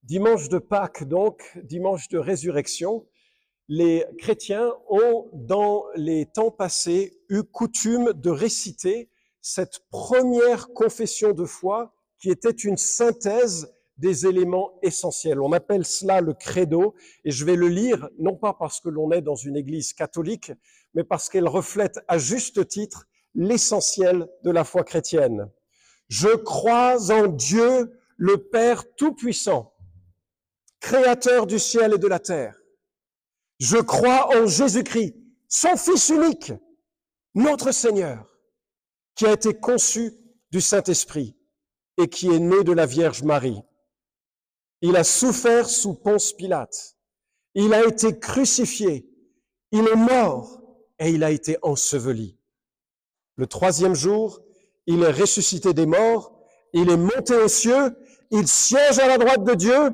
Dimanche de Pâques, donc, dimanche de résurrection, les chrétiens ont, dans les temps passés, eu coutume de réciter cette première confession de foi qui était une synthèse des éléments essentiels. On appelle cela le credo, et je vais le lire, non pas parce que l'on est dans une église catholique, mais parce qu'elle reflète à juste titre l'essentiel de la foi chrétienne. Je crois en Dieu, le Père Tout-Puissant, Créateur du ciel et de la terre. Je crois en Jésus-Christ, son Fils unique, notre Seigneur, qui a été conçu du Saint-Esprit et qui est né de la Vierge Marie. Il a souffert sous Ponce Pilate. Il a été crucifié. Il est mort et il a été enseveli. Le troisième jour, il est ressuscité des morts. Il est monté aux cieux. Il siège à la droite de Dieu,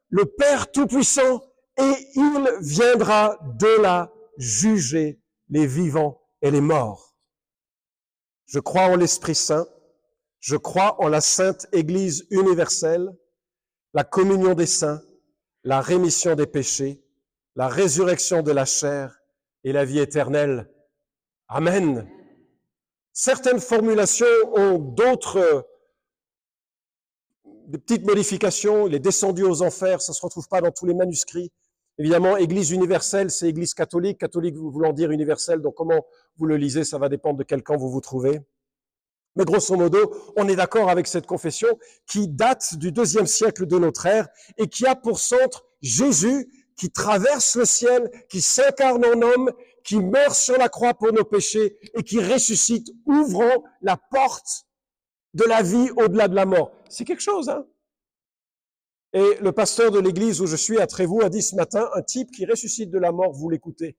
le Père Tout-Puissant, et il viendra de là juger les vivants et les morts. Je crois en l'Esprit Saint, je crois en la Sainte Église universelle, la communion des saints, la rémission des péchés, la résurrection de la chair et la vie éternelle. Amen. Certaines formulations ont des petites modifications. Il est descendu aux enfers, ça ne se retrouve pas dans tous les manuscrits. Évidemment, Église universelle, c'est Église catholique. Catholique voulant dire universelle, donc comment vous le lisez, ça va dépendre de quel camp vous vous trouvez. Mais grosso modo, on est d'accord avec cette confession qui date du IIe siècle de notre ère et qui a pour centre Jésus qui traverse le ciel, qui s'incarne en homme, qui meurt sur la croix pour nos péchés et qui ressuscite, ouvrant la porte de la vie au-delà de la mort. C'est quelque chose, hein? Et le pasteur de l'église où je suis à Trévoux a dit ce matin, un type qui ressuscite de la mort, vous l'écoutez.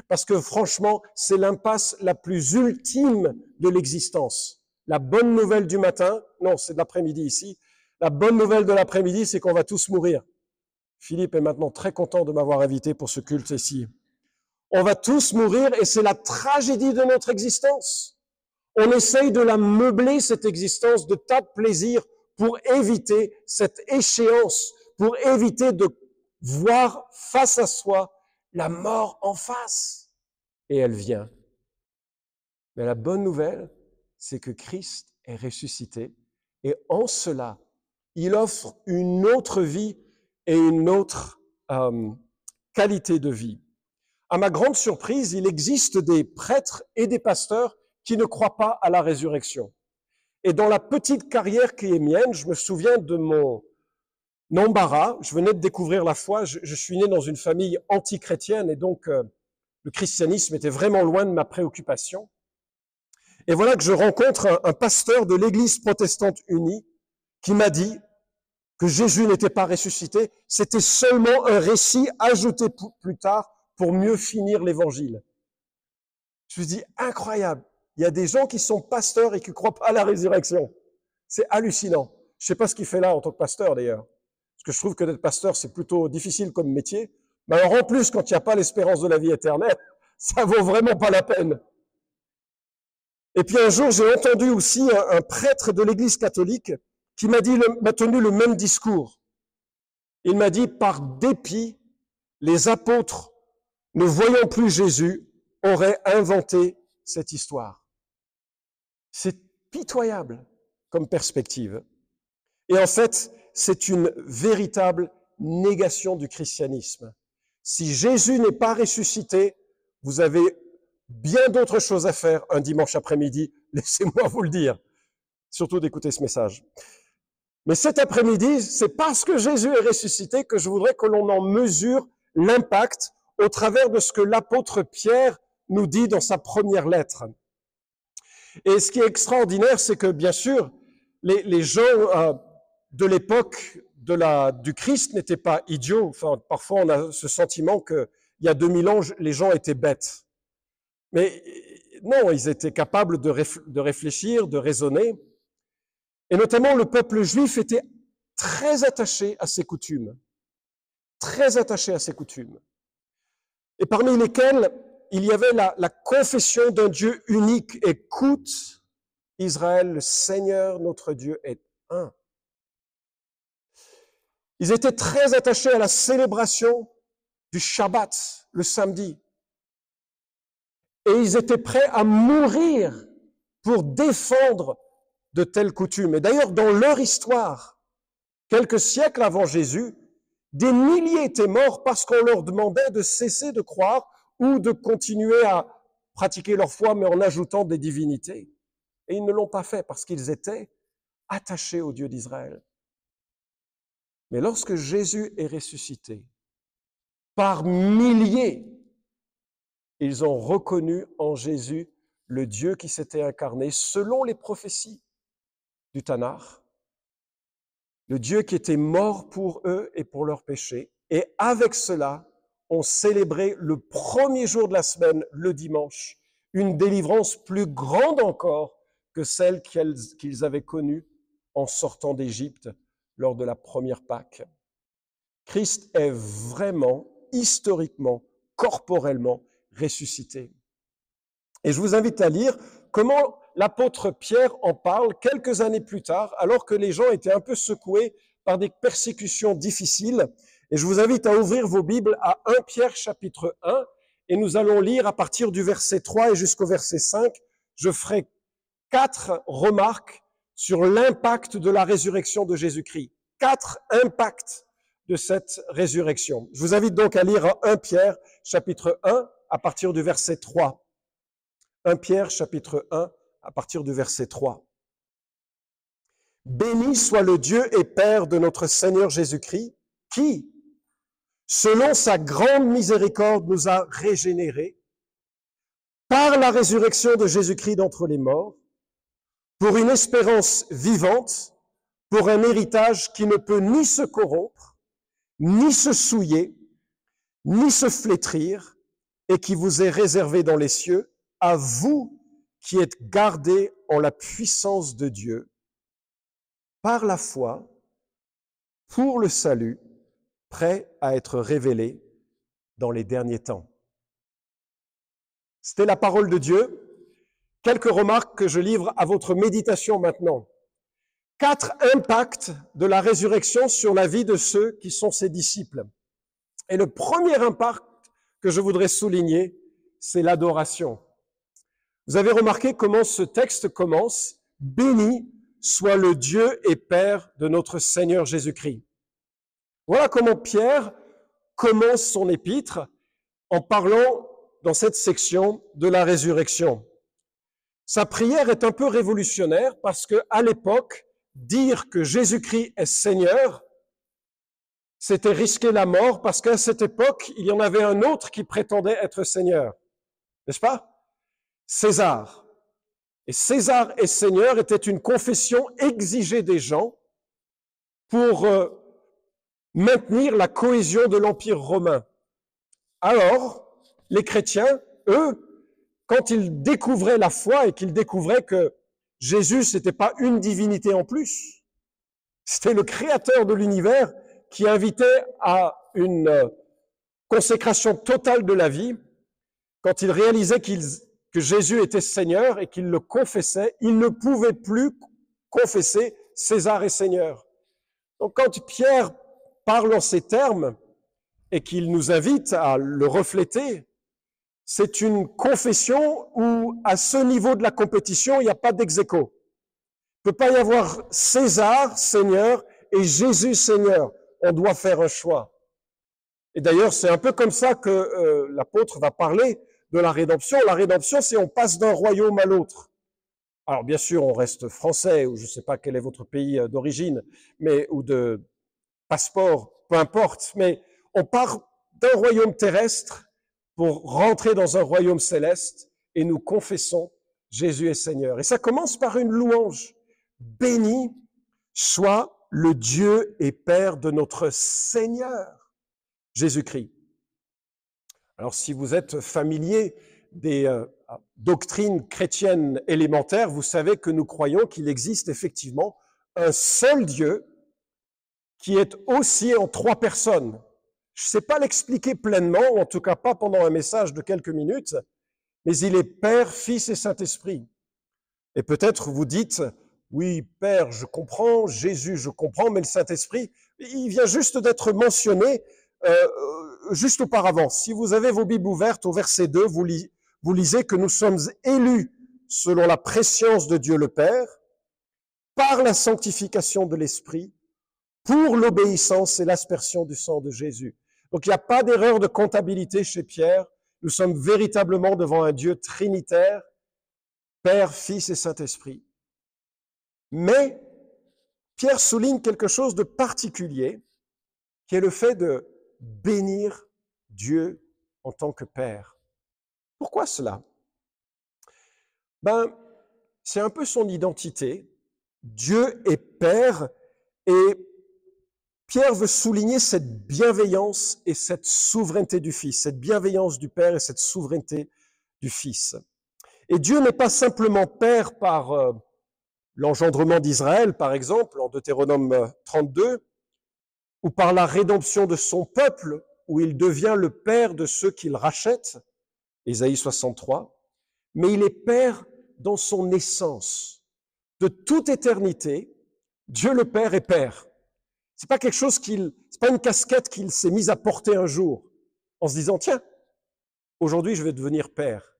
Parce que franchement, c'est l'impasse la plus ultime de l'existence. La bonne nouvelle du matin, non, c'est de l'après-midi ici, la bonne nouvelle de l'après-midi, c'est qu'on va tous mourir. Philippe est maintenant très content de m'avoir invité pour ce culte ici. On va tous mourir et c'est la tragédie de notre existence. On essaye de la meubler, cette existence, de tas de plaisirs pour éviter cette échéance, pour éviter de voir face à soi la mort en face. Et elle vient. Mais la bonne nouvelle, c'est que Christ est ressuscité et en cela, il offre une autre vie et une autre qualité de vie. À ma grande surprise, il existe des prêtres et des pasteurs qui ne croient pas à la résurrection. Et dans la petite carrière qui est mienne, je me souviens de mon embarras. Je venais de découvrir la foi. Je suis né dans une famille anti-chrétienne et donc le christianisme était vraiment loin de ma préoccupation. Et voilà que je rencontre un pasteur de l'Église protestante unie qui m'a dit que Jésus n'était pas ressuscité, c'était seulement un récit ajouté plus tard pour mieux finir l'Évangile. Je me dis, incroyable. Il y a des gens qui sont pasteurs et qui ne croient pas à la résurrection. C'est hallucinant. Je ne sais pas ce qu'il fait là en tant que pasteur d'ailleurs. Parce que je trouve que d'être pasteur, c'est plutôt difficile comme métier. Mais alors en plus, quand il n'y a pas l'espérance de la vie éternelle, ça vaut vraiment pas la peine. Et puis un jour, j'ai entendu aussi un prêtre de l'Église catholique qui m'a tenu le même discours. Il m'a dit, par dépit, les apôtres, ne voyant plus Jésus, auraient inventé cette histoire. C'est pitoyable comme perspective. Et en fait, c'est une véritable négation du christianisme. Si Jésus n'est pas ressuscité, vous avez bien d'autres choses à faire un dimanche après-midi, laissez-moi vous le dire. Surtout d'écouter ce message. Mais cet après-midi, c'est parce que Jésus est ressuscité que je voudrais que l'on en mesure l'impact au travers de ce que l'apôtre Pierre nous dit dans sa première lettre. Et ce qui est extraordinaire, c'est que bien sûr, les gens de l'époque du Christ n'étaient pas idiots. Enfin, parfois, on a ce sentiment qu'il y a 2000 ans, les gens étaient bêtes. Mais non, ils étaient capables de réfléchir, de raisonner. Et notamment, le peuple juif était très attaché à ses coutumes. Très attaché à ses coutumes. Et parmi lesquelles, il y avait la confession d'un Dieu unique. Écoute, Israël, le Seigneur, notre Dieu, est un. Ils étaient très attachés à la célébration du Shabbat, le samedi. Et ils étaient prêts à mourir pour défendre de telles coutumes. Et d'ailleurs, dans leur histoire, quelques siècles avant Jésus, des milliers étaient morts parce qu'on leur demandait de cesser de croire ou de continuer à pratiquer leur foi, mais en ajoutant des divinités. Et ils ne l'ont pas fait parce qu'ils étaient attachés au Dieu d'Israël. Mais lorsque Jésus est ressuscité, par milliers, ils ont reconnu en Jésus le Dieu qui s'était incarné selon les prophéties du Tanakh, le Dieu qui était mort pour eux et pour leurs péchés. Et avec cela, on célébrait le premier jour de la semaine, le dimanche, une délivrance plus grande encore que celle qu'ils avaient connue en sortant d'Égypte lors de la première Pâque. Christ est vraiment, historiquement, corporellement ressuscité. Et je vous invite à lire comment l'apôtre Pierre en parle quelques années plus tard, alors que les gens étaient un peu secoués par des persécutions difficiles. Et je vous invite à ouvrir vos Bibles à 1 Pierre chapitre 1, et nous allons lire à partir du verset 3 et jusqu'au verset 5. Je ferai 4 remarques sur l'impact de la résurrection de Jésus-Christ. 4 impacts de cette résurrection. Je vous invite donc à lire 1 Pierre chapitre 1 à partir du verset 3. 1 Pierre chapitre 1 à partir du verset 3. Béni soit le Dieu et Père de notre Seigneur Jésus-Christ, qui, selon sa grande miséricorde, nous a régénérés par la résurrection de Jésus-Christ d'entre les morts, pour une espérance vivante, pour un héritage qui ne peut ni se corrompre, ni se souiller, ni se flétrir, et qui vous est réservé dans les cieux, à vous qui êtes gardés en la puissance de Dieu, par la foi, pour le salut, prêt à être révélé dans les derniers temps. C'était la parole de Dieu. Quelques remarques que je livre à votre méditation maintenant. 4 impacts de la résurrection sur la vie de ceux qui sont ses disciples. Et le premier impact que je voudrais souligner, c'est l'adoration. Vous avez remarqué comment ce texte commence « Béni soit le Dieu et Père de notre Seigneur Jésus-Christ ». Voilà comment Pierre commence son épître en parlant dans cette section de la résurrection. Sa prière est un peu révolutionnaire parce que à l'époque, dire que Jésus-Christ est Seigneur, c'était risquer la mort parce qu'à cette époque, il y en avait un autre qui prétendait être Seigneur. N'est-ce pas? César. Et César est Seigneur était une confession exigée des gens pour maintenir la cohésion de l'Empire romain. Alors, les chrétiens, eux, quand ils découvraient la foi et qu'ils découvraient que Jésus, c'était pas une divinité en plus, c'était le créateur de l'univers qui invitait à une consécration totale de la vie, quand ils réalisaient que Jésus était Seigneur et qu'ils le confessaient, ils ne pouvaient plus confesser César est Seigneur. Donc quand Pierre parle en ces termes et qu'il nous invite à le refléter, c'est une confession où, à ce niveau de la compétition, il n'y a pas d'ex-aequo. Il ne peut pas y avoir César, Seigneur, et Jésus, Seigneur. On doit faire un choix. Et d'ailleurs, c'est un peu comme ça que l'apôtre va parler de la rédemption. La rédemption, c'est on passe d'un royaume à l'autre. Alors, bien sûr, on reste français, ou je ne sais pas quel est votre pays d'origine, mais ou de passeport, peu importe, mais on part d'un royaume terrestre pour rentrer dans un royaume céleste et nous confessons Jésus est Seigneur. Et ça commence par une louange. Béni soit le Dieu et Père de notre Seigneur Jésus-Christ. Alors si vous êtes familier des doctrines chrétiennes élémentaires, vous savez que nous croyons qu'il existe effectivement un seul Dieu qui est aussi en 3 personnes. Je ne sais pas l'expliquer pleinement, ou en tout cas pas pendant un message de quelques minutes, mais il est Père, Fils et Saint-Esprit. Et peut-être vous dites, oui, Père, je comprends, Jésus, je comprends, mais le Saint-Esprit, Il vient juste d'être mentionné juste auparavant. Si vous avez vos Bibles ouvertes au verset 2, vous lisez que nous sommes élus selon la prescience de Dieu le Père, par la sanctification de l'Esprit, pour l'obéissance et l'aspersion du sang de Jésus. Donc il n'y a pas d'erreur de comptabilité chez Pierre. Nous sommes véritablement devant un Dieu trinitaire, Père, Fils et Saint-Esprit. Mais Pierre souligne quelque chose de particulier, qui est le fait de bénir Dieu en tant que Père. Pourquoi cela? C'est un peu son identité. Dieu est Père et Pierre veut souligner cette bienveillance et cette souveraineté du Fils, cette bienveillance du Père et cette souveraineté du Fils. Et Dieu n'est pas simplement Père par l'engendrement d'Israël, par exemple, en Deutéronome 32, ou par la rédemption de son peuple, où il devient le Père de ceux qu'il rachète, Ésaïe 63, mais il est Père dans son essence. De toute éternité, Dieu le Père est Père. C'est pas quelque chose c'est pas une casquette qu'il s'est mise à porter un jour, en se disant, tiens, aujourd'hui je vais devenir Père.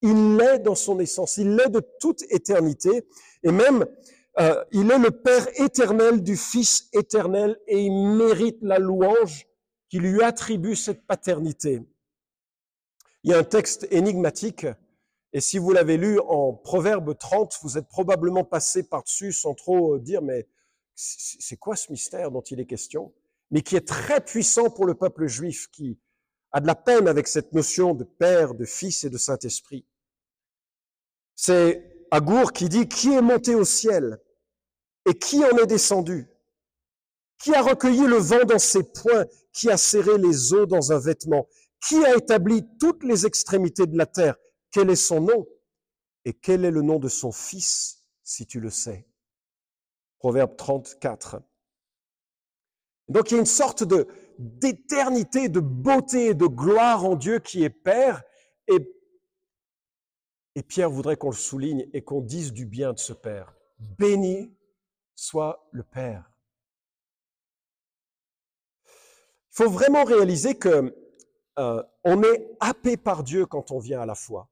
Il l'est dans son essence, il l'est de toute éternité, et même, il est le Père éternel du Fils éternel, et il mérite la louange qui lui attribue cette paternité. Il y a un texte énigmatique, et si vous l'avez lu en Proverbe 30, vous êtes probablement passé par-dessus sans trop dire, mais c'est quoi ce mystère dont il est question? Mais qui est très puissant pour le peuple juif, qui a de la peine avec cette notion de Père, de Fils et de Saint-Esprit. C'est Agour qui dit « Qui est monté au ciel et qui en est descendu? Qui a recueilli le vent dans ses poings? Qui a serré les eaux dans un vêtement? Qui a établi toutes les extrémités de la terre? Quel est son nom? Et quel est le nom de son Fils, si tu le sais ?» Proverbe 34. Donc il y a une sorte d'éternité, de beauté et de gloire en Dieu qui est Père, et Pierre voudrait qu'on le souligne et qu'on dise du bien de ce Père. Béni soit le Père. Il faut vraiment réaliser que on est happé par Dieu quand on vient à la foi.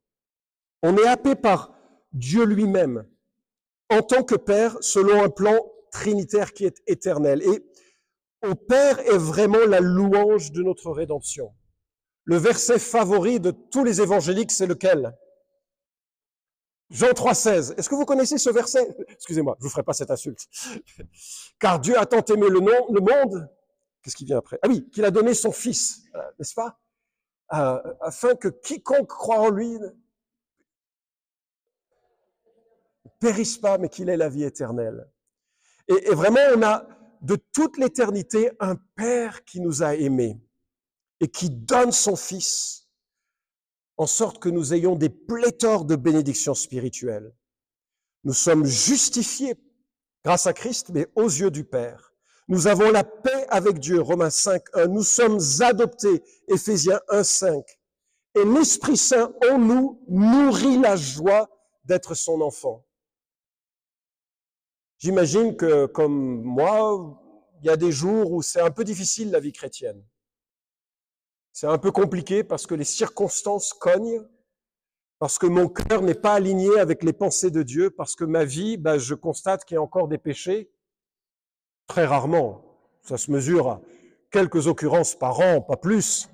On est happé par Dieu lui-même en tant que Père selon un plan trinitaire qui est éternel. Et au Père est vraiment la louange de notre rédemption. Le verset favori de tous les évangéliques, c'est lequel? Jean 3,16. Est-ce que vous connaissez ce verset? Excusez-moi, je ne vous ferai pas cette insulte. Car Dieu a tant aimé le monde, qu'est-ce qui vient après? Ah oui, qu'il a donné son Fils, n'est-ce pas? Afin que quiconque croit en lui ne périsse pas, mais qu'il ait la vie éternelle. Et vraiment, on a de toute l'éternité un Père qui nous a aimés et qui donne son Fils en sorte que nous ayons des pléthores de bénédictions spirituelles. Nous sommes justifiés grâce à Christ, mais aux yeux du Père. Nous avons la paix avec Dieu, Romains 5,1. Nous sommes adoptés, Éphésiens 1,5. Et l'Esprit Saint en nous nourrit la joie d'être son enfant. J'imagine que, comme moi, il y a des jours où c'est un peu difficile la vie chrétienne. C'est un peu compliqué parce que les circonstances cognent, parce que mon cœur n'est pas aligné avec les pensées de Dieu, parce que ma vie, je constate qu'il y a encore des péchés, très rarement. Ça se mesure à quelques occurrences par an, pas plus.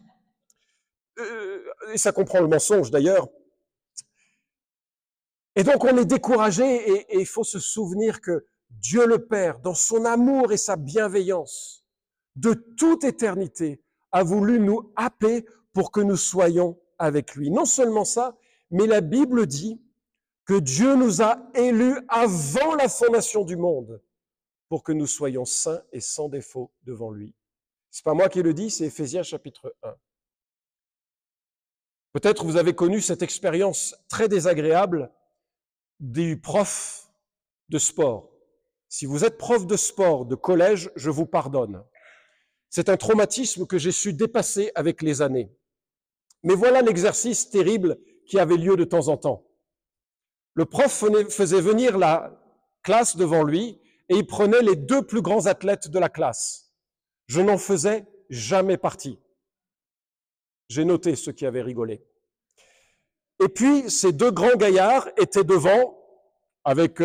Et ça comprend le mensonge d'ailleurs. Et donc on est découragé et il faut se souvenir que Dieu le Père, dans son amour et sa bienveillance, de toute éternité, a voulu nous happer pour que nous soyons avec lui. Non seulement ça, mais la Bible dit que Dieu nous a élus avant la fondation du monde pour que nous soyons saints et sans défaut devant lui. C'est pas moi qui le dis, c'est Éphésiens chapitre 1. Peut-être vous avez connu cette expérience très désagréable du prof de sport. Si vous êtes prof de sport de collège, je vous pardonne. C'est un traumatisme que j'ai su dépasser avec les années. Mais voilà l'exercice terrible qui avait lieu de temps en temps. Le prof faisait venir la classe devant lui et il prenait les deux plus grands athlètes de la classe. Je n'en faisais jamais partie. J'ai noté ceux qui avaient rigolé. Et puis, ces deux grands gaillards étaient devant, avec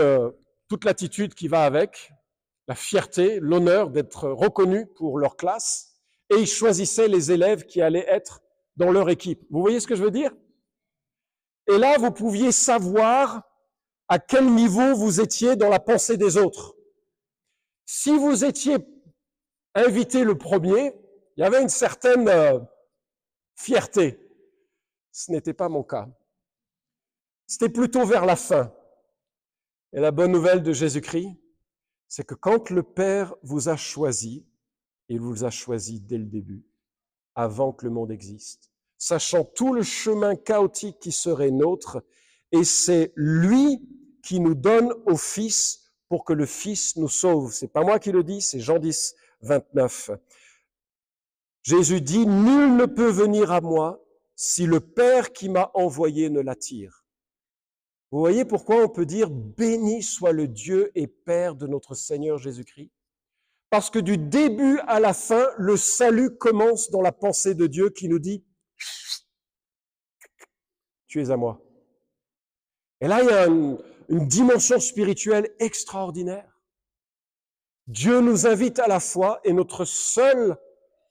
toute l'attitude qui va avec, la fierté, l'honneur d'être reconnus pour leur classe, et ils choisissaient les élèves qui allaient être dans leur équipe. Vous voyez ce que je veux dire? Et là, vous pouviez savoir à quel niveau vous étiez dans la pensée des autres. Si vous étiez invité le premier, il y avait une certaine fierté. Ce n'était pas mon cas. C'était plutôt vers la fin. Et la bonne nouvelle de Jésus-Christ, c'est que quand le Père vous a choisi, il vous a choisi dès le début, avant que le monde existe, sachant tout le chemin chaotique qui serait nôtre, et c'est lui qui nous donne au Fils pour que le Fils nous sauve. C'est pas moi qui le dis, c'est Jean 10, 29. Jésus dit, nul ne peut venir à moi si le Père qui m'a envoyé ne l'attire. Vous voyez pourquoi on peut dire, béni soit le Dieu et Père de notre Seigneur Jésus-Christ? Parce que du début à la fin, le salut commence dans la pensée de Dieu qui nous dit, tu es à moi. Et là, il y a une dimension spirituelle extraordinaire. Dieu nous invite à la foi et notre seule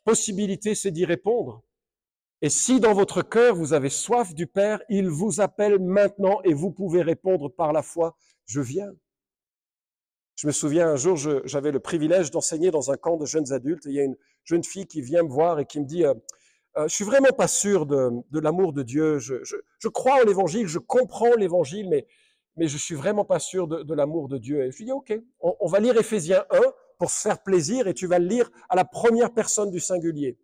possibilité, c'est d'y répondre. Et si dans votre cœur, vous avez soif du Père, il vous appelle maintenant et vous pouvez répondre par la foi, je viens. Je me souviens, un jour, j'avais le privilège d'enseigner dans un camp de jeunes adultes et il y a une jeune fille qui vient me voir et qui me dit je suis vraiment pas sûr de l'amour de Dieu. Je crois en l'évangile, je comprends l'évangile, mais je suis vraiment pas sûr de l'amour de Dieu. Et je lui dis, OK, on va lire Éphésiens 1 pour se faire plaisir et tu vas le lire à la première personne du singulier.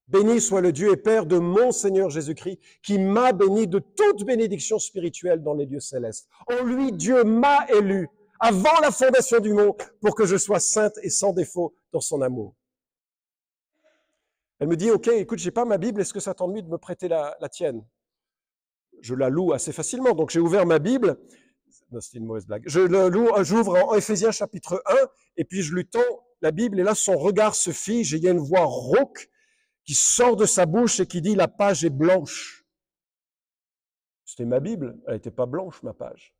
Béni soit le Dieu et Père de mon Seigneur Jésus-Christ, qui m'a béni de toute bénédiction spirituelle dans les lieux célestes. En lui, Dieu m'a élu avant la fondation du monde pour que je sois sainte et sans défaut dans son amour. Elle me dit, OK, écoute, j'ai pas ma Bible, est-ce que ça t'ennuie de me prêter la tienne? Je la loue assez facilement, donc j'ai ouvert ma Bible. Non, c'était une mauvaise blague. J'ouvre en Éphésiens chapitre 1, et puis je lui tends la Bible, et là, son regard se fige, et il y a une voix rauque qui sort de sa bouche et qui dit, la page est blanche. C'était ma Bible, elle n'était pas blanche, ma page.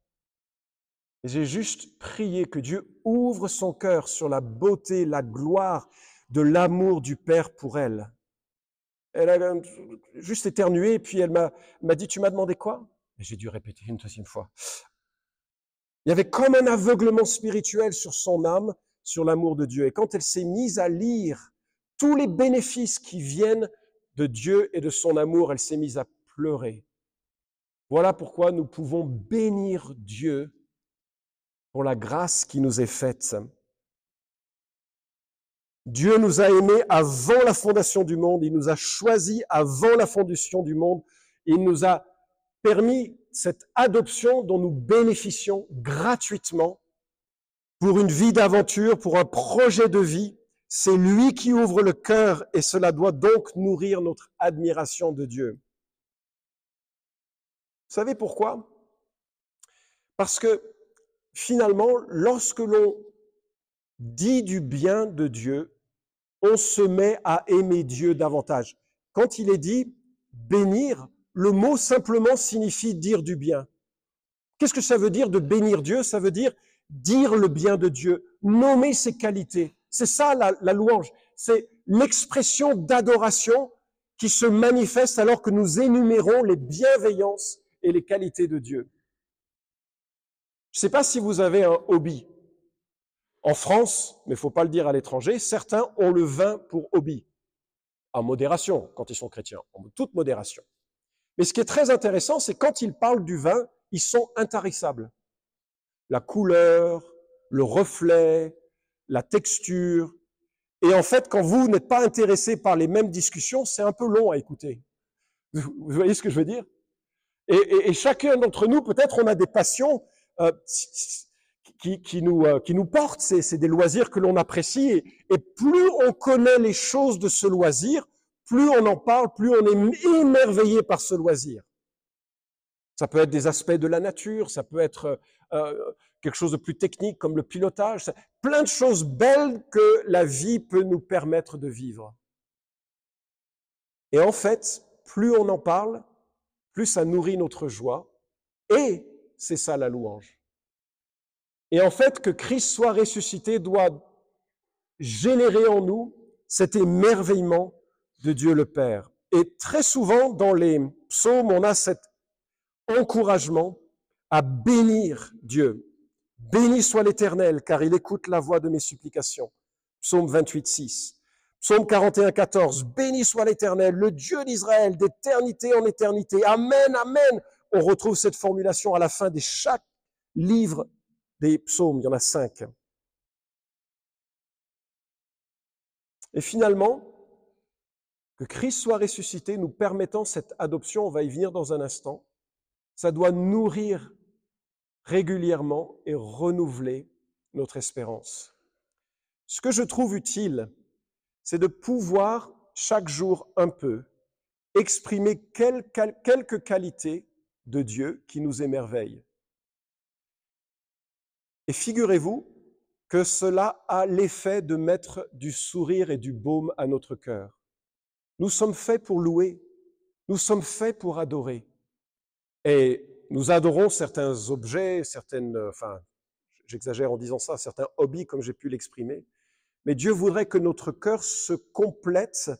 Et j'ai juste prié que Dieu ouvre son cœur sur la beauté, la gloire de l'amour du Père pour elle. Elle a juste éternué, et puis elle m'a dit, tu m'as demandé quoi? Et j'ai dû répéter une deuxième fois. Il y avait comme un aveuglement spirituel sur son âme, sur l'amour de Dieu. Et quand elle s'est mise à lire tous les bénéfices qui viennent de Dieu et de son amour, elle s'est mise à pleurer. Voilà pourquoi nous pouvons bénir Dieu pour la grâce qui nous est faite. Dieu nous a aimés avant la fondation du monde, il nous a choisis avant la fondation du monde, il nous a permis cette adoption dont nous bénéficions gratuitement pour une vie d'aventure, pour un projet de vie. C'est lui qui ouvre le cœur et cela doit donc nourrir notre admiration de Dieu. Vous savez pourquoi? Parce que finalement, lorsque l'on dit du bien de Dieu, on se met à aimer Dieu davantage. Quand il est dit bénir, le mot simplement signifie dire du bien. Qu'est-ce que ça veut dire de bénir Dieu? Ça veut dire dire le bien de Dieu, nommer ses qualités. C'est ça la louange. C'est l'expression d'adoration qui se manifeste alors que nous énumérons les bienveillances et les qualités de Dieu. Je ne sais pas si vous avez un hobby. En France, mais il ne faut pas le dire à l'étranger, certains ont le vin pour hobby, en modération, quand ils sont chrétiens, en toute modération. Mais ce qui est très intéressant, c'est quand ils parlent du vin, ils sont intarissables. La couleur, le reflet, la texture. Et en fait, quand vous n'êtes pas intéressé par les mêmes discussions, c'est un peu long à écouter. Vous voyez ce que je veux dire? Et chacun d'entre nous, peut-être, on a des passions qui nous portent. C'est des loisirs que l'on apprécie. Et plus on connaît les choses de ce loisir, plus on en parle, plus on est émerveillé par ce loisir. Ça peut être des aspects de la nature, ça peut être quelque chose de plus technique comme le pilotage, plein de choses belles que la vie peut nous permettre de vivre. Et en fait, plus on en parle, plus ça nourrit notre joie, et c'est ça la louange. Et en fait, que Christ soit ressuscité doit générer en nous cet émerveillement de Dieu le Père. Et très souvent, dans les psaumes, on a cet encouragement à bénir Dieu. Béni soit l'Éternel, car il écoute la voix de mes supplications. Psaume 28, 6. Psaume 41, 14. Béni soit l'Éternel, le Dieu d'Israël, d'éternité en éternité. Amen, amen. On retrouve cette formulation à la fin de chaque livre des psaumes. Il y en a 5. Et finalement, que Christ soit ressuscité, nous permettant cette adoption, on va y venir dans un instant, ça doit nourrir régulièrement et renouveler notre espérance. Ce que je trouve utile, c'est de pouvoir chaque jour un peu exprimer quelques qualités de Dieu qui nous émerveillent. Et figurez-vous que cela a l'effet de mettre du sourire et du baume à notre cœur. Nous sommes faits pour louer, nous sommes faits pour adorer. Et nous adorons certains objets, j'exagère en disant ça, certains hobbies comme j'ai pu l'exprimer, mais Dieu voudrait que notre cœur se complète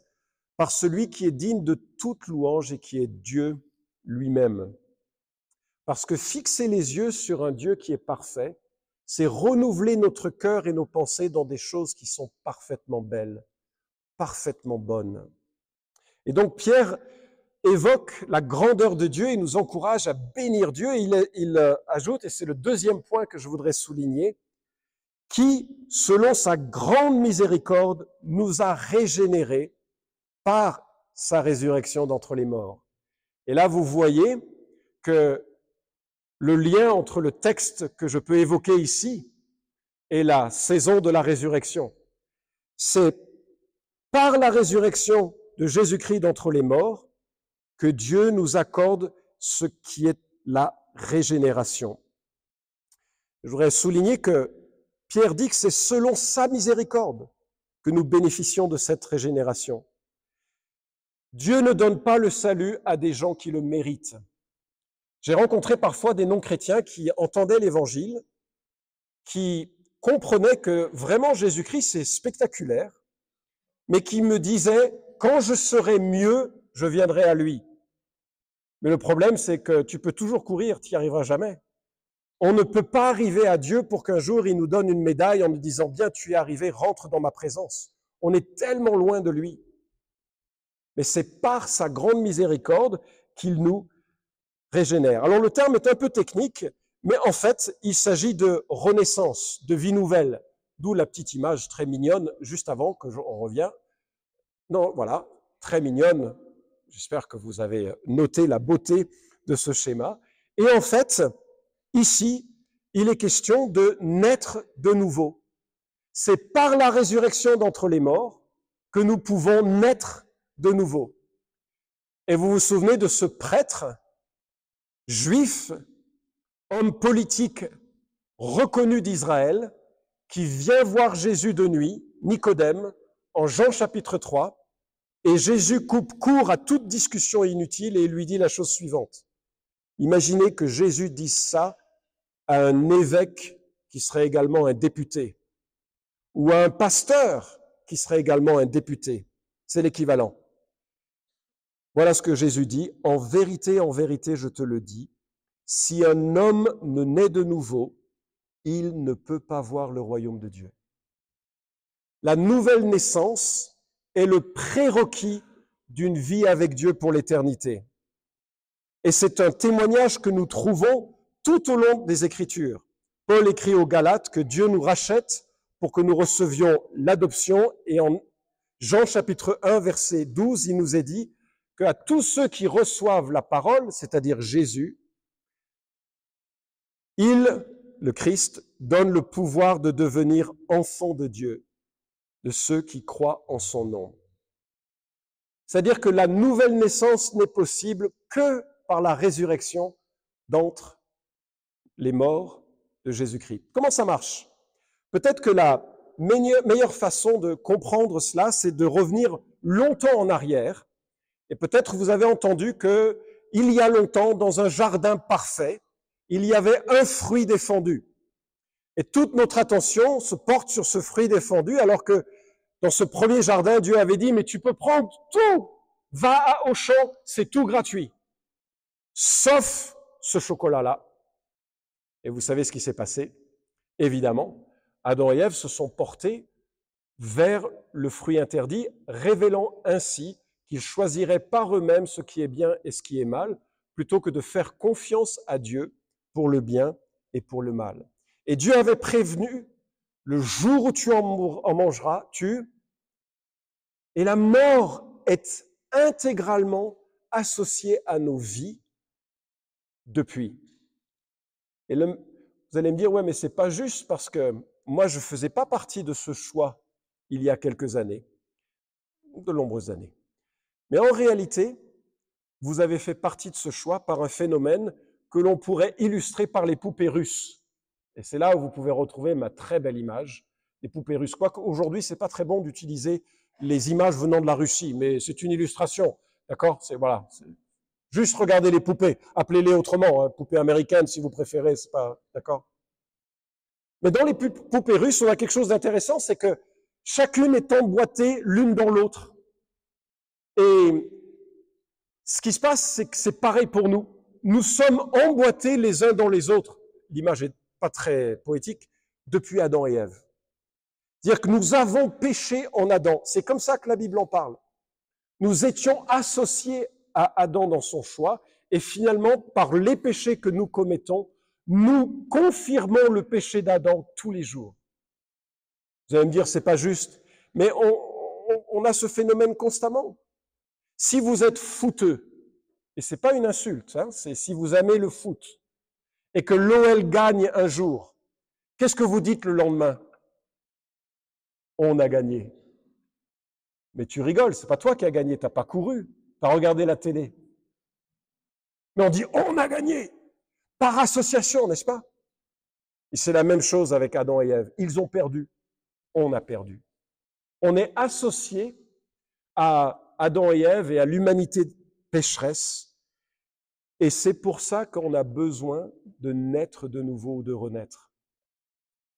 par celui qui est digne de toute louange et qui est Dieu lui-même. Parce que fixer les yeux sur un Dieu qui est parfait, c'est renouveler notre cœur et nos pensées dans des choses qui sont parfaitement belles, parfaitement bonnes. Et donc Pierre évoque la grandeur de Dieu et nous encourage à bénir Dieu. Et il ajoute, et c'est le deuxième point que je voudrais souligner, qui, selon sa grande miséricorde, nous a régénérés par sa résurrection d'entre les morts. Et là, vous voyez que le lien entre le texte que je peux évoquer ici et la saison de la résurrection, c'est par la résurrection de Jésus-Christ d'entre les morts que Dieu nous accorde ce qui est la régénération. Je voudrais souligner que Pierre dit que c'est selon sa miséricorde que nous bénéficions de cette régénération. Dieu ne donne pas le salut à des gens qui le méritent. J'ai rencontré parfois des non-chrétiens qui entendaient l'Évangile, qui comprenaient que vraiment Jésus-Christ c'est spectaculaire, mais qui me disaient « quand je serai mieux, je viendrai à lui ». Mais le problème, c'est que tu peux toujours courir, tu n'y arriveras jamais. On ne peut pas arriver à Dieu pour qu'un jour il nous donne une médaille en nous disant « bien, tu es arrivé, rentre dans ma présence ». On est tellement loin de lui. Mais c'est par sa grande miséricorde qu'il nous régénère. Alors le terme est un peu technique, mais en fait, il s'agit de renaissance, de vie nouvelle. D'où la petite image très mignonne, juste avant que on revient. Non, voilà, très mignonne. J'espère que vous avez noté la beauté de ce schéma. Et en fait, ici, il est question de naître de nouveau. C'est par la résurrection d'entre les morts que nous pouvons naître de nouveau. Et vous vous souvenez de ce prêtre juif, homme politique reconnu d'Israël, qui vient voir Jésus de nuit, Nicodème, en Jean chapitre 3, et Jésus coupe court à toute discussion inutile et lui dit la chose suivante. Imaginez que Jésus dise ça à un évêque qui serait également un député, ou à un pasteur qui serait également un député. C'est l'équivalent. Voilà ce que Jésus dit. En vérité, je te le dis, si un homme ne naît de nouveau, il ne peut pas voir le royaume de Dieu. La nouvelle naissance est le prérequis d'une vie avec Dieu pour l'éternité. Et c'est un témoignage que nous trouvons tout au long des Écritures. Paul écrit aux Galates que Dieu nous rachète pour que nous recevions l'adoption. Et en Jean chapitre 1, verset 12, il nous est dit qu'à tous ceux qui reçoivent la parole, c'est-à-dire Jésus, le Christ, donne le pouvoir de devenir enfant de Dieu, de ceux qui croient en son nom. C'est-à-dire que la nouvelle naissance n'est possible que par la résurrection d'entre les morts de Jésus-Christ. Comment ça marche? Peut-être que la meilleure façon de comprendre cela, c'est de revenir longtemps en arrière. Et peut-être vous avez entendu que il y a longtemps, dans un jardin parfait, il y avait un fruit défendu. Et toute notre attention se porte sur ce fruit défendu, alors que dans ce premier jardin, Dieu avait dit, mais tu peux prendre tout, va à Auchan, c'est tout gratuit, sauf ce chocolat-là. Et vous savez ce qui s'est passé? Évidemment, Adam et Ève se sont portés vers le fruit interdit, révélant ainsi qu'ils choisiraient par eux-mêmes ce qui est bien et ce qui est mal, plutôt que de faire confiance à Dieu pour le bien et pour le mal. Et Dieu avait prévenu, le jour où tu en mangeras, et la mort est intégralement associée à nos vies depuis. Et vous allez me dire, ouais, mais c'est pas juste parce que moi, je faisais pas partie de ce choix il y a quelques années, de nombreuses années. Mais en réalité, vous avez fait partie de ce choix par un phénomène que l'on pourrait illustrer par les poupées russes. Et c'est là où vous pouvez retrouver ma très belle image des poupées russes. Quoique aujourd'hui, c'est pas très bon d'utiliser les images venant de la Russie, mais c'est une illustration, d'accord? Voilà. Juste regardez les poupées, appelez-les autrement, hein, poupées américaines si vous préférez, c'est pas, d'accord? Mais dans les poupées russes, on a quelque chose d'intéressant, c'est que chacune est emboîtée l'une dans l'autre. Et ce qui se passe, c'est que c'est pareil pour nous. Nous sommes emboîtés les uns dans les autres. L'image est pas très poétique, depuis Adam et Ève. C'est-à-dire que nous avons péché en Adam. C'est comme ça que la Bible en parle. Nous étions associés à Adam dans son choix, et finalement, par les péchés que nous commettons, nous confirmons le péché d'Adam tous les jours. Vous allez me dire, c'est pas juste, mais on a ce phénomène constamment. Si vous êtes footeux, et c'est pas une insulte, hein, c'est si vous aimez le foot, et que l'OL gagne un jour, qu'est-ce que vous dites le lendemain? On a gagné. Mais tu rigoles, c'est pas toi qui as gagné, t'as pas couru, t'as regardé la télé. Mais on dit on a gagné, par association, n'est-ce pas? Et c'est la même chose avec Adam et Ève. Ils ont perdu, on a perdu. On est associé à Adam et Ève et à l'humanité pécheresse, et c'est pour ça qu'on a besoin de naître de nouveau ou de renaître.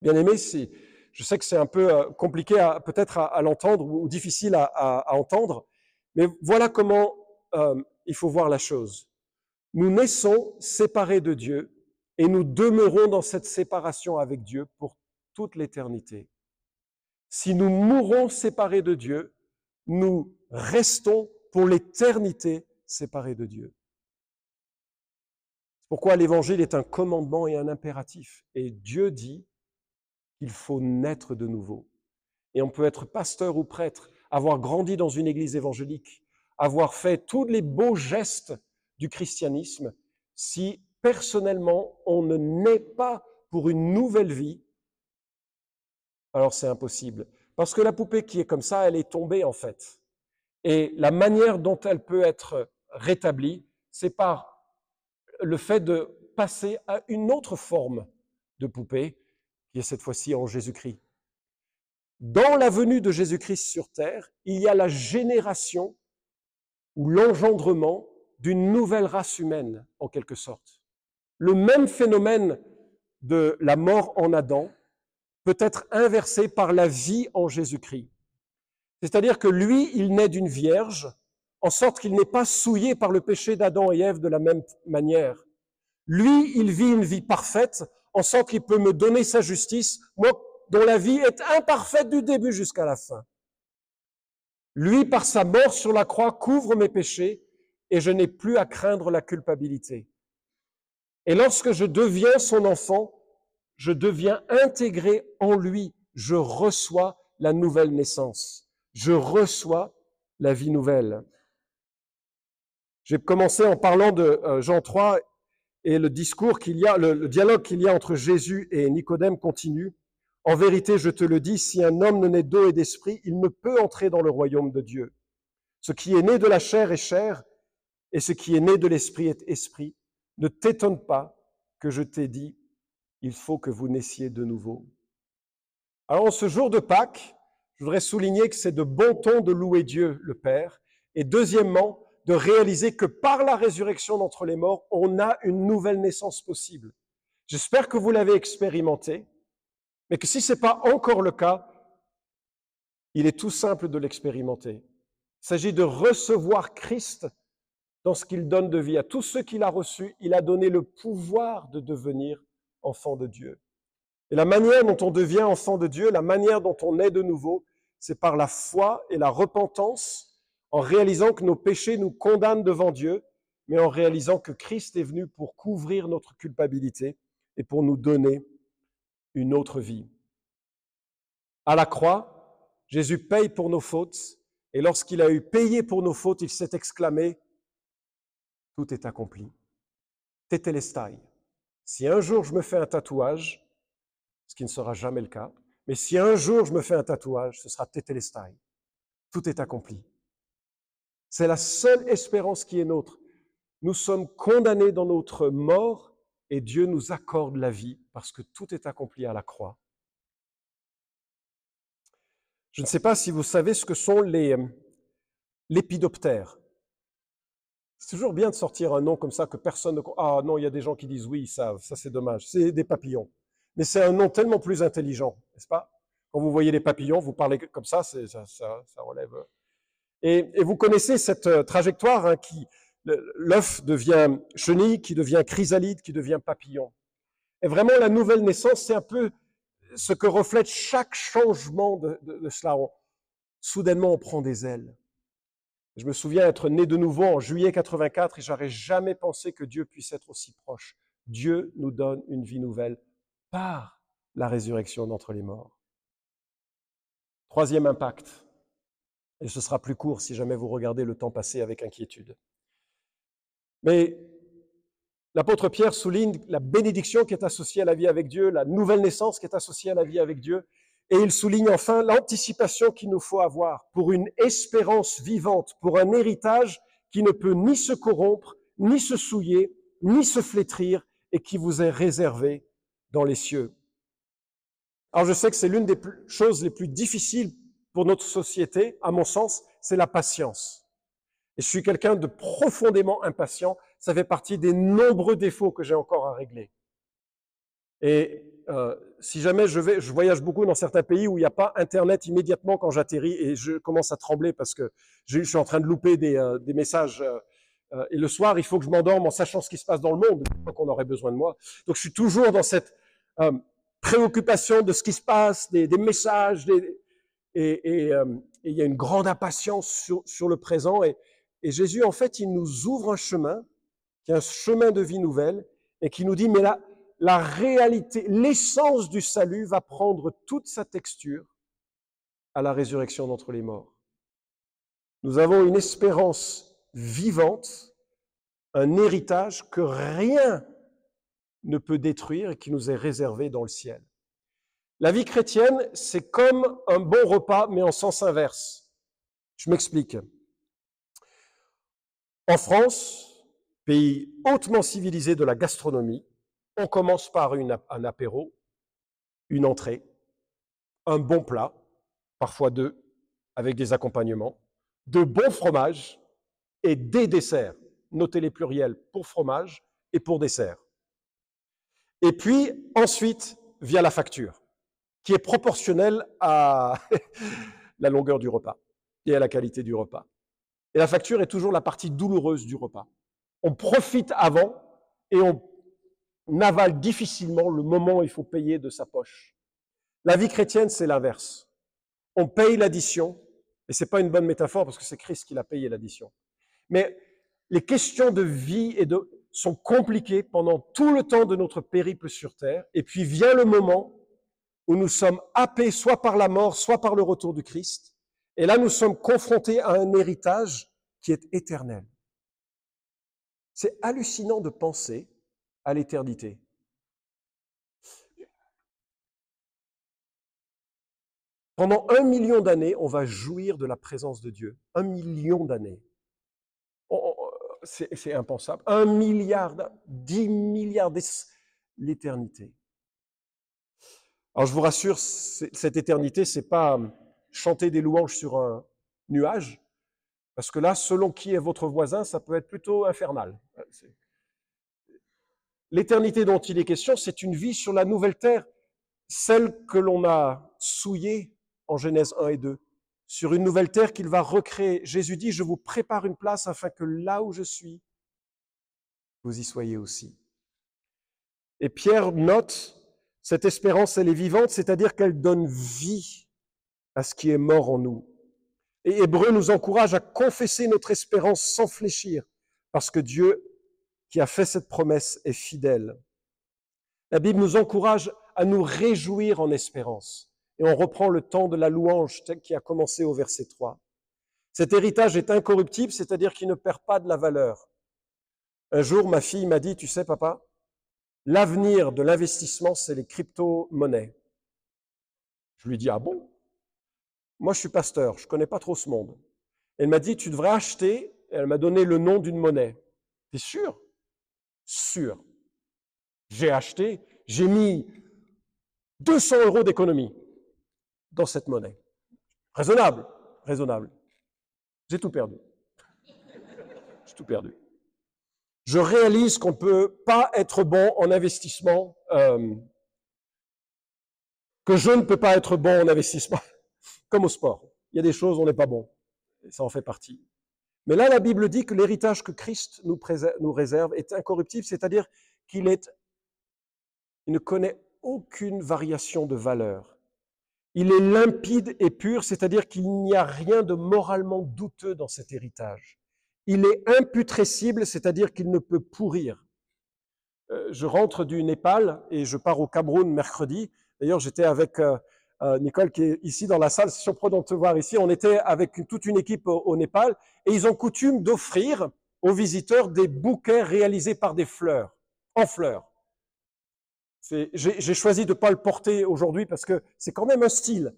Bien aimé, je sais que c'est un peu compliqué peut-être à l'entendre ou difficile à entendre, mais voilà comment il faut voir la chose. Nous naissons séparés de Dieu et nous demeurons dans cette séparation avec Dieu pour toute l'éternité. Si nous mourons séparés de Dieu, nous restons pour l'éternité séparés de Dieu. C'est pourquoi l'Évangile est un commandement et un impératif. Et Dieu dit qu'il faut naître de nouveau. Et on peut être pasteur ou prêtre, avoir grandi dans une église évangélique, avoir fait tous les beaux gestes du christianisme, si personnellement on ne naît pas pour une nouvelle vie, alors c'est impossible. Parce que la poupée qui est comme ça, elle est tombée en fait. Et la manière dont elle peut être rétablie, c'est par le fait de passer à une autre forme de poupée, qui est cette fois-ci en Jésus-Christ. Dans la venue de Jésus-Christ sur terre, il y a la génération ou l'engendrement d'une nouvelle race humaine, en quelque sorte. Le même phénomène de la mort en Adam peut être inversé par la vie en Jésus-Christ. C'est-à-dire que lui, il naît d'une vierge, en sorte qu'il n'est pas souillé par le péché d'Adam et Ève de la même manière. Lui, il vit une vie parfaite, en sorte qu'il peut me donner sa justice, moi dont la vie est imparfaite du début jusqu'à la fin. Lui, par sa mort sur la croix, couvre mes péchés et je n'ai plus à craindre la culpabilité. Et lorsque je deviens son enfant, je deviens intégré en lui. Je reçois la nouvelle naissance. Je reçois la vie nouvelle. J'ai commencé en parlant de Jean 3 et le discours qu'il y a, le dialogue qu'il y a entre Jésus et Nicodème continue. En vérité, je te le dis, si un homme ne naît d'eau et d'esprit, il ne peut entrer dans le royaume de Dieu. Ce qui est né de la chair est chair, et ce qui est né de l'esprit est esprit. Ne t'étonne pas que je t'ai dit, il faut que vous naissiez de nouveau. Alors, en ce jour de Pâques, je voudrais souligner que c'est de bon ton de louer Dieu, le Père, et deuxièmement, de réaliser que par la résurrection d'entre les morts, on a une nouvelle naissance possible. J'espère que vous l'avez expérimenté, mais que si ce n'est pas encore le cas, il est tout simple de l'expérimenter. Il s'agit de recevoir Christ dans ce qu'il donne de vie. À tous ceux qu'il a reçus, il a donné le pouvoir de devenir enfant de Dieu. Et la manière dont on devient enfant de Dieu, la manière dont on est de nouveau, c'est par la foi et la repentance, en réalisant que nos péchés nous condamnent devant Dieu, mais en réalisant que Christ est venu pour couvrir notre culpabilité et pour nous donner une autre vie. À la croix, Jésus paye pour nos fautes, et lorsqu'il a eu payé pour nos fautes, il s'est exclamé « Tout est accompli. Tetelestai. Si un jour je me fais un tatouage, ce qui ne sera jamais le cas, mais si un jour je me fais un tatouage, ce sera Tetelestai. Tout est accompli. » C'est la seule espérance qui est nôtre. Nous sommes condamnés dans notre mort et Dieu nous accorde la vie parce que tout est accompli à la croix. Je ne sais pas si vous savez ce que sont les lépidoptères. C'est toujours bien de sortir un nom comme ça que personne ne... Ah non, il y a des gens qui disent oui, ils savent, ça c'est dommage. C'est des papillons. Mais c'est un nom tellement plus intelligent, n'est-ce pas? Quand vous voyez les papillons, vous parlez comme ça, ça relève. Et vous connaissez cette trajectoire hein, qui l'œuf devient chenille, qui devient chrysalide, qui devient papillon. Et vraiment, la nouvelle naissance, c'est un peu ce que reflète chaque changement de cela. Soudainement, on prend des ailes. Je me souviens être né de nouveau en juillet 84 et j'aurais jamais pensé que Dieu puisse être aussi proche. Dieu nous donne une vie nouvelle par la résurrection d'entre les morts. Troisième impact, et ce sera plus court si jamais vous regardez le temps passé avec inquiétude. Mais l'apôtre Pierre souligne la bénédiction qui est associée à la vie avec Dieu, la nouvelle naissance qui est associée à la vie avec Dieu, et il souligne enfin l'anticipation qu'il nous faut avoir pour une espérance vivante, pour un héritage qui ne peut ni se corrompre, ni se souiller, ni se flétrir, et qui vous est réservé dans les cieux. Alors je sais que c'est l'une des choses les plus difficiles pour notre société, à mon sens, c'est la patience. Et je suis quelqu'un de profondément impatient. Ça fait partie des nombreux défauts que j'ai encore à régler. Et si jamais je voyage beaucoup dans certains pays où il n'y a pas Internet immédiatement quand j'atterris et je commence à trembler parce que je suis en train de louper des messages. Et le soir, il faut que je m'endorme en sachant ce qui se passe dans le monde, qu'on aurait besoin de moi. Donc je suis toujours dans cette préoccupation de ce qui se passe, des messages. Et il y a une grande impatience sur le présent. Et Jésus, en fait, il nous ouvre un chemin, qui est un chemin de vie nouvelle, et qui nous dit, mais là, la réalité, l'essence du salut va prendre toute sa texture à la résurrection d'entre les morts. Nous avons une espérance vivante, un héritage que rien ne peut détruire et qui nous est réservé dans le ciel. La vie chrétienne, c'est comme un bon repas, mais en sens inverse. Je m'explique. En France, pays hautement civilisé de la gastronomie, on commence par un apéro, une entrée, un bon plat, parfois deux, avec des accompagnements, de bons fromages et des desserts. Notez les pluriels pour fromage et pour dessert. Et puis, ensuite, via la facture, qui est proportionnelle à la longueur du repas et à la qualité du repas. Et la facture est toujours la partie douloureuse du repas. On profite avant et on avale difficilement le moment où il faut payer de sa poche. La vie chrétienne, c'est l'inverse. On paye l'addition, et ce n'est pas une bonne métaphore parce que c'est Christ qui l'a payé l'addition. Mais les questions de vie sont compliquées pendant tout le temps de notre périple sur terre, et puis vient le moment où nous sommes happés soit par la mort, soit par le retour du Christ, et là nous sommes confrontés à un héritage qui est éternel. C'est hallucinant de penser à l'éternité. Pendant 1 million d'années, on va jouir de la présence de Dieu. 1 million d'années. C'est impensable. 1 milliard, 10 milliards, l'éternité. Alors je vous rassure, cette éternité, c'est pas chanter des louanges sur un nuage, parce que là, selon qui est votre voisin, ça peut être plutôt infernal. L'éternité dont il est question, c'est une vie sur la nouvelle terre, celle que l'on a souillée en Genèse 1 et 2, sur une nouvelle terre qu'il va recréer. Jésus dit, je vous prépare une place afin que là où je suis, vous y soyez aussi. Et Pierre note, cette espérance, elle est vivante, c'est-à-dire qu'elle donne vie à ce qui est mort en nous. Et Hébreu nous encourage à confesser notre espérance sans fléchir, parce que Dieu qui a fait cette promesse est fidèle. La Bible nous encourage à nous réjouir en espérance. Et on reprend le temps de la louange qui a commencé au verset 3. Cet héritage est incorruptible, c'est-à-dire qu'il ne perd pas de la valeur. Un jour, ma fille m'a dit, tu sais, papa, l'avenir de l'investissement, c'est les crypto-monnaies. Je lui dis, ah bon? Moi, je suis pasteur, je ne connais pas trop ce monde. Elle m'a dit, tu devrais acheter, et elle m'a donné le nom d'une monnaie. T'es sûr? Sûr. J'ai acheté, j'ai mis 200 € d'économie dans cette monnaie. Raisonnable, raisonnable. J'ai tout perdu. J'ai tout perdu. Je réalise qu'on ne peut pas être bon en investissement, que je ne peux pas être bon en investissement, comme au sport. Il y a des choses où on n'est pas bon, et ça en fait partie. Mais là, la Bible dit que l'héritage que Christ nous réserve est incorruptible, c'est-à-dire qu'il ne connaît aucune variation de valeur. Il est limpide et pur, c'est-à-dire qu'il n'y a rien de moralement douteux dans cet héritage. Il est imputrescible, c'est-à-dire qu'il ne peut pourrir. Je rentre du Népal et je pars au Cameroun mercredi. D'ailleurs, j'étais avec Nicole qui est ici dans la salle. C'est surprenant de te voir ici. On était avec toute une équipe au Népal et ils ont coutume d'offrir aux visiteurs des bouquets réalisés par des fleurs, en fleurs. J'ai choisi de ne pas le porter aujourd'hui parce que c'est quand même un style.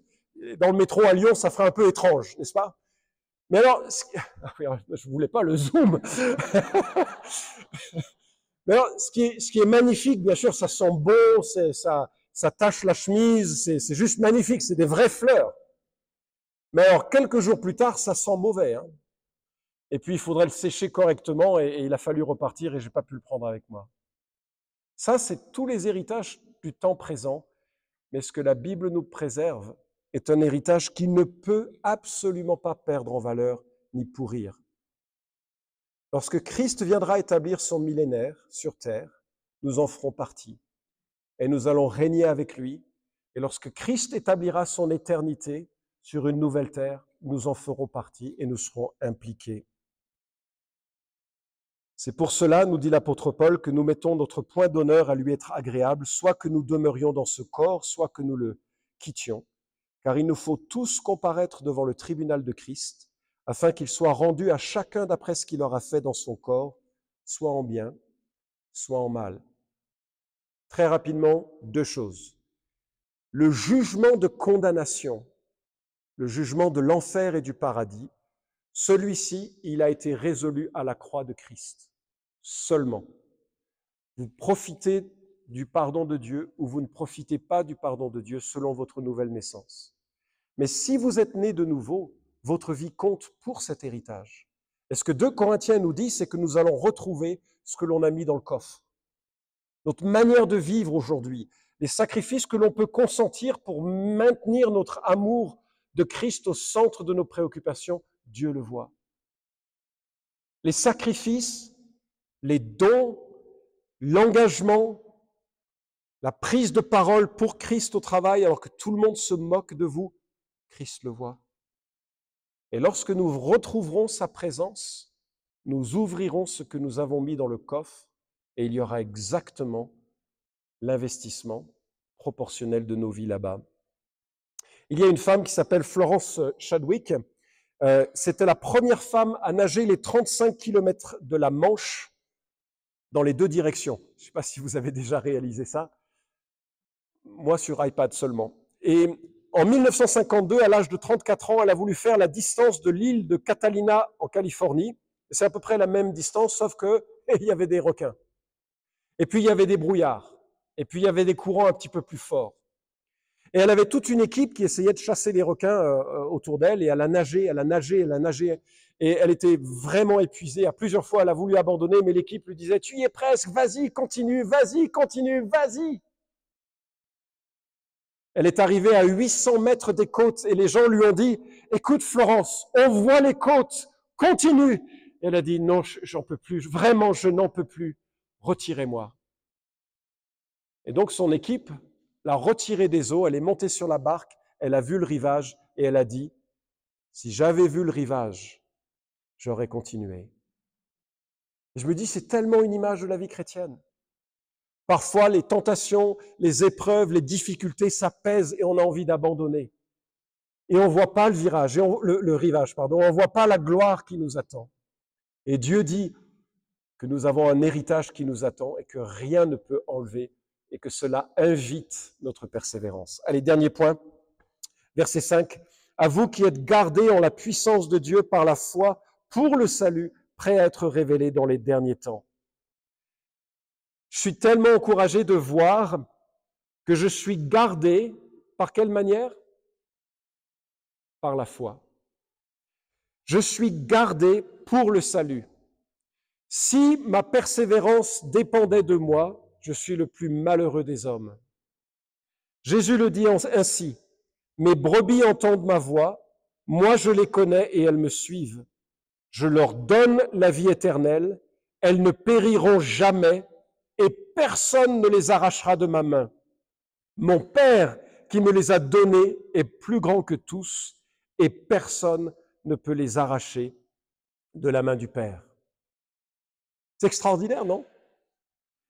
Dans le métro à Lyon, ça ferait un peu étrange, n'est-ce pas? Mais alors, je voulais pas le zoom. Mais alors, ce qui est magnifique, bien sûr, ça sent bon, ça tache la chemise, c'est juste magnifique, c'est des vraies fleurs. Mais alors, quelques jours plus tard, ça sent mauvais. Hein. Et puis, il faudrait le sécher correctement et il a fallu repartir et j'ai pas pu le prendre avec moi. Ça, c'est tous les héritages du temps présent, mais ce que la Bible nous préserve est un héritage qui ne peut absolument pas perdre en valeur ni pourrir. Lorsque Christ viendra établir son millénaire sur terre, nous en ferons partie et nous allons régner avec lui. Et lorsque Christ établira son éternité sur une nouvelle terre, nous en ferons partie et nous serons impliqués. C'est pour cela, nous dit l'apôtre Paul, que nous mettons notre point d'honneur à lui être agréable, soit que nous demeurions dans ce corps, soit que nous le quittions, car il nous faut tous comparaître devant le tribunal de Christ, afin qu'il soit rendu à chacun d'après ce qu'il aura fait dans son corps, soit en bien, soit en mal. Très rapidement, deux choses. Le jugement de condamnation, le jugement de l'enfer et du paradis, celui-ci, il a été résolu à la croix de Christ. Seulement. Vous profitez du pardon de Dieu ou vous ne profitez pas du pardon de Dieu selon votre nouvelle naissance. Mais si vous êtes né de nouveau, votre vie compte pour cet héritage. Et ce que 2 Corinthiens nous dit, c'est que nous allons retrouver ce que l'on a mis dans le coffre. Notre manière de vivre aujourd'hui, les sacrifices que l'on peut consentir pour maintenir notre amour de Christ au centre de nos préoccupations, Dieu le voit. Les sacrifices, les dons, l'engagement, la prise de parole pour Christ au travail alors que tout le monde se moque de vous, Christ le voit. Et lorsque nous retrouverons sa présence, nous ouvrirons ce que nous avons mis dans le coffre et il y aura exactement l'investissement proportionnel de nos vies là-bas. Il y a une femme qui s'appelle Florence Chadwick. C'était la première femme à nager les 35 km de la Manche dans les deux directions. Je ne sais pas si vous avez déjà réalisé ça. Moi, sur iPad seulement. Et en 1952, à l'âge de 34 ans, elle a voulu faire la distance de l'île de Catalina en Californie. C'est à peu près la même distance, sauf qu'il y avait des requins. Et puis, il y avait des brouillards. Et puis, il y avait des courants un petit peu plus forts. Et elle avait toute une équipe qui essayait de chasser les requins autour d'elle, et elle a nagé, elle a nagé, elle a nagé, et elle était vraiment épuisée. À plusieurs fois, elle a voulu abandonner, mais l'équipe lui disait, tu y es presque, vas-y, continue, vas-y, continue, vas-y. Elle est arrivée à 800 mètres des côtes, et les gens lui ont dit, écoute Florence, on voit les côtes, continue. Et elle a dit, non, j'en peux plus, vraiment, je n'en peux plus, retirez-moi. Et donc son équipe l'a retirée des eaux, elle est montée sur la barque, elle a vu le rivage et elle a dit, si j'avais vu le rivage, j'aurais continué. Et je me dis, c'est tellement une image de la vie chrétienne. Parfois, les tentations, les épreuves, les difficultés, ça pèse et on a envie d'abandonner. Et on ne voit pas le virage, le rivage, pardon, on ne voit pas la gloire qui nous attend. Et Dieu dit que nous avons un héritage qui nous attend et que rien ne peut enlever et que cela invite notre persévérance. Allez, dernier point, verset 5. À vous qui êtes gardés en la puissance de Dieu par la foi pour le salut, prêt à être révélé dans les derniers temps. Je suis tellement encouragé de voir que je suis gardé par quelle manière? Par la foi. Je suis gardé pour le salut. Si ma persévérance dépendait de moi, je suis le plus malheureux des hommes. Jésus le dit ainsi, mes brebis entendent ma voix, moi je les connais et elles me suivent. Je leur donne la vie éternelle, elles ne périront jamais et personne ne les arrachera de ma main. Mon Père qui me les a donnés est plus grand que tous et personne ne peut les arracher de la main du Père. C'est extraordinaire, non?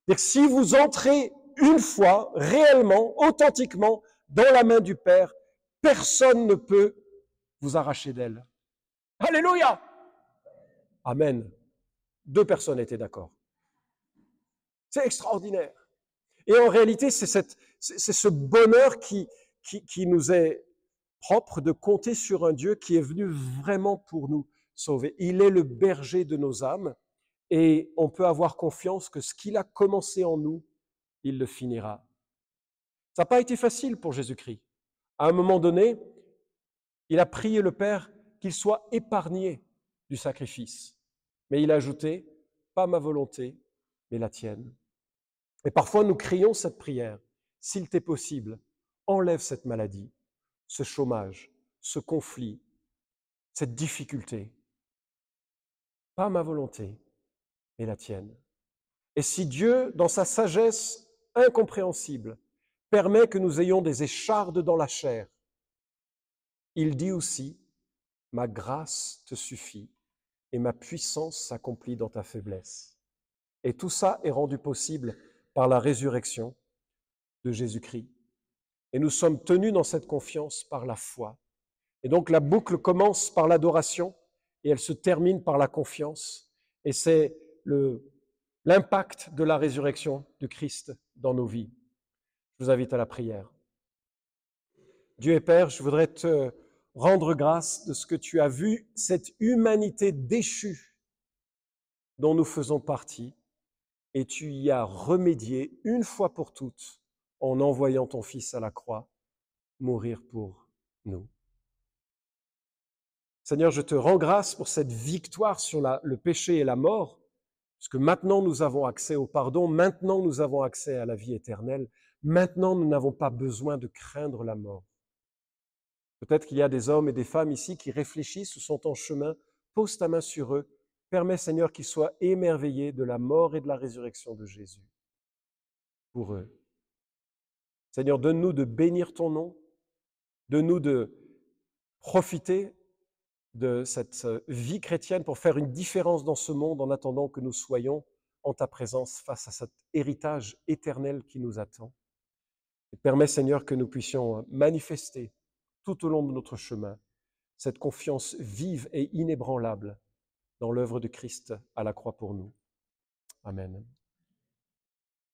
C'est-à-dire que si vous entrez une fois, réellement, authentiquement, dans la main du Père, personne ne peut vous arracher d'elle. Alléluia! Amen. 2 personnes étaient d'accord. C'est extraordinaire. Et en réalité, c'est ce bonheur qui nous est propre de compter sur un Dieu qui est venu vraiment pour nous sauver. Il est le berger de nos âmes et on peut avoir confiance que ce qu'il a commencé en nous, il le finira. Ça n'a pas été facile pour Jésus-Christ. À un moment donné, il a prié le Père qu'il soit épargné du sacrifice. Mais il a ajouté, pas ma volonté, mais la tienne. Et parfois, nous crions cette prière. S'il t'est possible, enlève cette maladie, ce chômage, ce conflit, cette difficulté. Pas ma volonté, mais la tienne. Et si Dieu, dans sa sagesse incompréhensible, permet que nous ayons des échardes dans la chair, il dit aussi, ma grâce te suffit et ma puissance s'accomplit dans ta faiblesse. Et tout ça est rendu possible par la résurrection de Jésus-Christ. Et nous sommes tenus dans cette confiance par la foi. Et donc la boucle commence par l'adoration et elle se termine par la confiance. Et c'est l'impact de la résurrection du Christ dans nos vies. Je vous invite à la prière. Dieu et Père, je voudrais te rendre grâce de ce que tu as vu, cette humanité déchue dont nous faisons partie, et tu y as remédié une fois pour toutes en envoyant ton Fils à la croix mourir pour nous. Seigneur, je te rends grâce pour cette victoire sur le péché et la mort, parce que maintenant nous avons accès au pardon, maintenant nous avons accès à la vie éternelle, maintenant nous n'avons pas besoin de craindre la mort. Peut-être qu'il y a des hommes et des femmes ici qui réfléchissent ou sont en chemin, pose ta main sur eux, permets Seigneur qu'ils soient émerveillés de la mort et de la résurrection de Jésus pour eux. Seigneur, donne-nous de bénir ton nom, donne-nous de profiter de cette vie chrétienne pour faire une différence dans ce monde en attendant que nous soyons en ta présence face à cet héritage éternel qui nous attend. Et permets, Seigneur, que nous puissions manifester tout au long de notre chemin cette confiance vive et inébranlable dans l'œuvre de Christ à la croix pour nous. Amen.